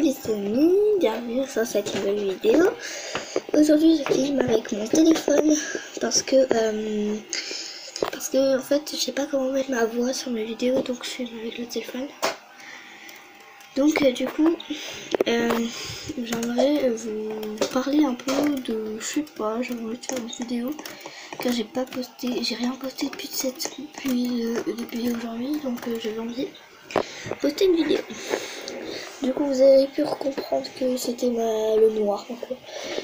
les amis, bienvenue sur cette nouvelle vidéo. Aujourd'hui je filme avec mon téléphone parce que en fait je sais pas comment mettre ma voix sur mes vidéos, donc je filme avec le téléphone. Donc du coup j'aimerais vous parler un peu de, je sais pas, j'aimerais faire une vidéo car j'ai rien posté depuis aujourd'hui, donc j'avais envie de poster une vidéo. Du coup vous avez pu comprendre que c'était le noir encore.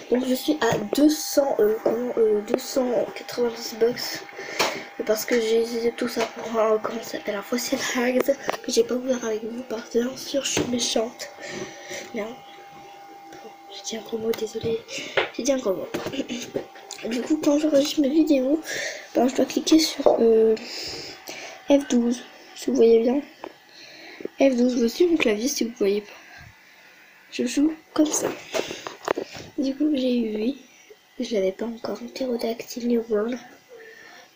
Donc je suis à 290 bucks parce que j'ai utilisé tout ça pour comment ça s'appelle, un Fossil Hags que j'ai pas ouvert avec vous parce que bien sûr je suis méchante. Non, j'ai dit un gros mot, désolé, j'ai dit un gros mot. Du coup quand j'enregistre mes vidéos, je dois cliquer sur F12 si vous voyez bien. F12, voici mon clavier si vous voyez pas. Je joue comme ça. Du coup j'ai eu 8. Je l'avais pas encore, Pterodactyl New World.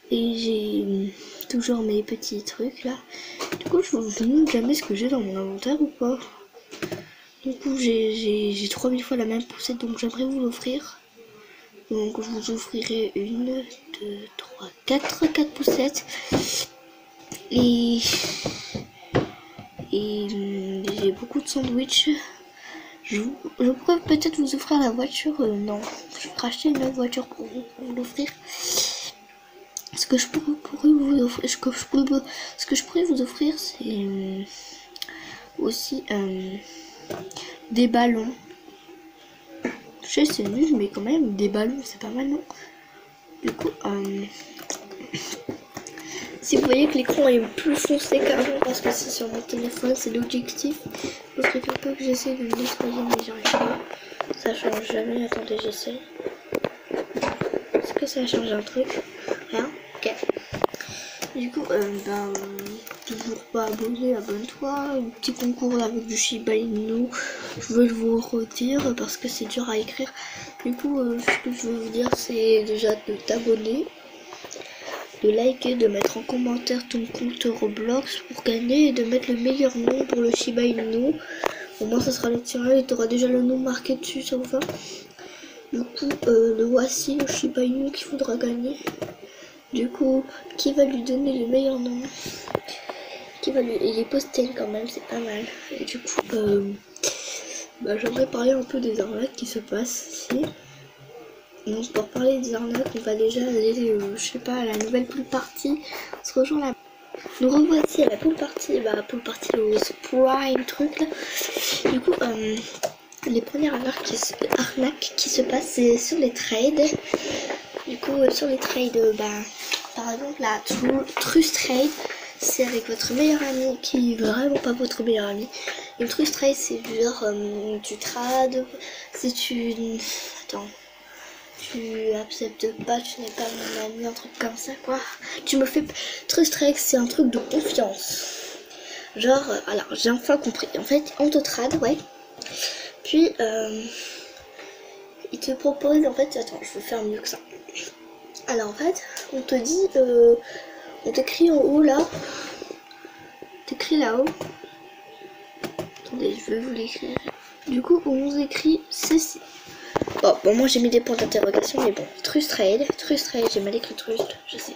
Et j'ai toujours mes petits trucs là. Du coup je vous demande jamais ce que j'ai dans mon inventaire ou pas. Du coup j'ai 3000 fois la même poussette, donc j'aimerais vous l'offrir. Donc je vous offrirai 1, 2, 3, 4 poussettes. Et j'ai beaucoup de sandwichs. Je pourrais peut-être vous offrir la voiture. Non, je vais racheter une autre voiture pour vous l'offrir. Ce que je pourrais vous offrir, c'est aussi des ballons. Je sais, c'est nul, mais quand même, des ballons, c'est pas mal, non? Du coup, si vous voyez que l'écran est plus foncé qu'avant, parce que c'est sur mon téléphone, c'est l'objectif. Il faudrait un peu que j'essaie de le nettoyer, mais j'arrive pas. Ça change jamais. Attendez, j'essaie. Est-ce que ça a changé un truc? Rien? Ok. Du coup, toujours pas abonné, abonne-toi. Un petit concours avec du Shiba Inu. Je veux vous redire parce que c'est dur à écrire. Du coup, ce que je veux vous dire, c'est déjà de t'abonner, de liker, de mettre en commentaire ton compte Roblox pour gagner et de mettre le meilleur nom pour le Shiba Inu. Au moins ça sera le tien et tu auras déjà le nom marqué dessus, ça vous va? Du coup le voici, le Shiba Inu qu'il faudra gagner. Du coup qui va lui donner le meilleur nom, il est posté quand même, c'est pas mal. Et du coup j'aimerais parler un peu des arnaques qui se passent ici. Donc pour parler des arnaques, on va déjà aller, je sais pas, à la nouvelle pool party. On se rejoint là. Nous revoici à la pool party, le Prime truc là. Du coup, les premières arnaques qui se passent, c'est sur les trades. Du coup, sur les trades, par exemple la Trust Trade, c'est avec votre meilleur ami qui est vraiment pas votre meilleur ami. Une Trust Trade, c'est genre tu trades, si tu... Attends. Tu acceptes pas, tu n'es pas mon ami, un truc comme ça quoi. Tu me fais... Trust Trade, c'est un truc de confiance. Genre, alors j'ai enfin compris. En fait, on te trade, ouais. Puis, il te propose, en fait, attends, je vais faire mieux que ça. Alors en fait, on te dit, on t'écrit en haut là. T'écris là-haut. Attendez, je vais vous l'écrire. Du coup, on nous écrit ceci. Bon, moi j'ai mis des points d'interrogation, mais bon, Trust Trade, j'ai mal écrit Trust, je sais.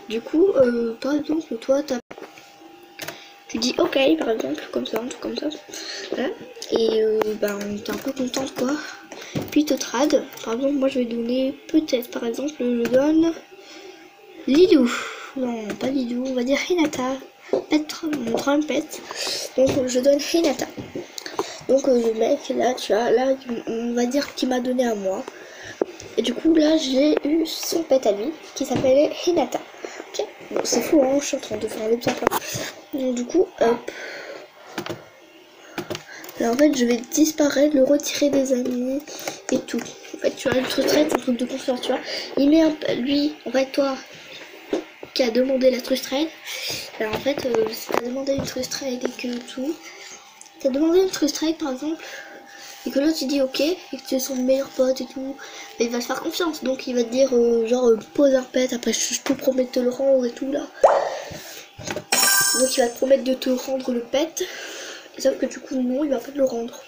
Du coup, par exemple, toi, tu dis OK, par exemple, comme ça, un truc comme ça. Voilà. Et t'es un peu contente, quoi. Puis te trade. Par exemple, moi je vais donner, peut-être, par exemple, je donne Lidou. Non, pas Lidou, on va dire Hinata. Mon Trumpet. Donc je donne Hinata. Donc le mec là, tu vois, là on va dire qu'il m'a donné à moi. Et du coup là j'ai eu son pet à lui qui s'appelait Hinata. Ok, bon c'est fou hein, je suis en train de faire un exemple. Donc du coup hop. Là en fait je vais disparaître, le retirer des amis et tout. En fait tu vois, le truc trade c'est un truc de confiance, tu vois. Il met lui, en fait toi qui a demandé la Trust Trade. Alors en fait si t'as demandé une Trust Trade et que tout. T'as demandé une Trust Trade par exemple, et que l'autre il dit ok, et que tu es son meilleur pote et tout, mais il va te faire confiance, donc il va te dire pose un pet, après je te promets de te le rendre et tout là. Donc il va te promettre de te rendre le pet, sauf que du coup non, il va pas te le rendre.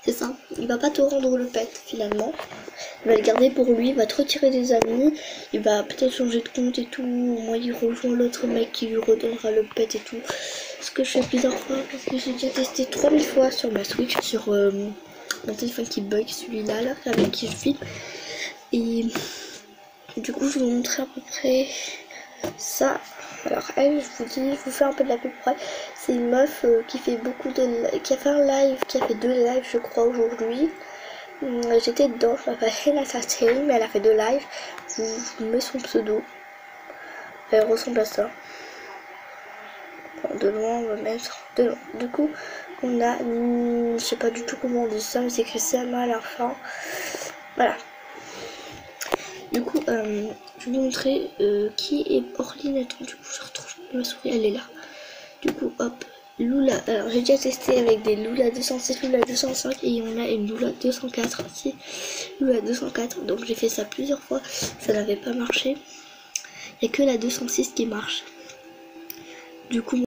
C'est ça. Il va pas te rendre le pet finalement. Il va le garder pour lui, il va te retirer des amis, il va peut-être changer de compte et tout. Moi il rejoint l'autre mec qui lui redonnera le pet et tout. Ce que je fais plusieurs fois parce que j'ai déjà testé 3000 fois sur ma Switch, sur mon téléphone qui bug, celui-là là, avec qui je filme. Et du coup je vais vous montrer à peu près ça. Alors elle, je vous fais un peu de la pub près. C'est une meuf qui fait beaucoup de, qui a fait un live, qui a fait 2 lives je crois aujourd'hui. J'étais dedans, je m'appelle Renata Taylor, mais elle a fait 2 lives. Je vous mets son pseudo. Elle ressemble à ça. Enfin, de loin, on va mettre de loin. Du coup, on a, je sais pas du tout comment on dit ça, mais c'est écrit Sama à la fin. Voilà. Du coup, je vais vous montrer qui est Orline. Attends, du coup, je retrouve ma souris, elle est là. Du coup, hop, Lula. Alors, j'ai déjà testé avec des Lula 207, Lula 205 et on a une Lula 204 aussi. Lula 204, donc j'ai fait ça plusieurs fois, ça n'avait pas marché. Il n'y a que la 206 qui marche. Du coup,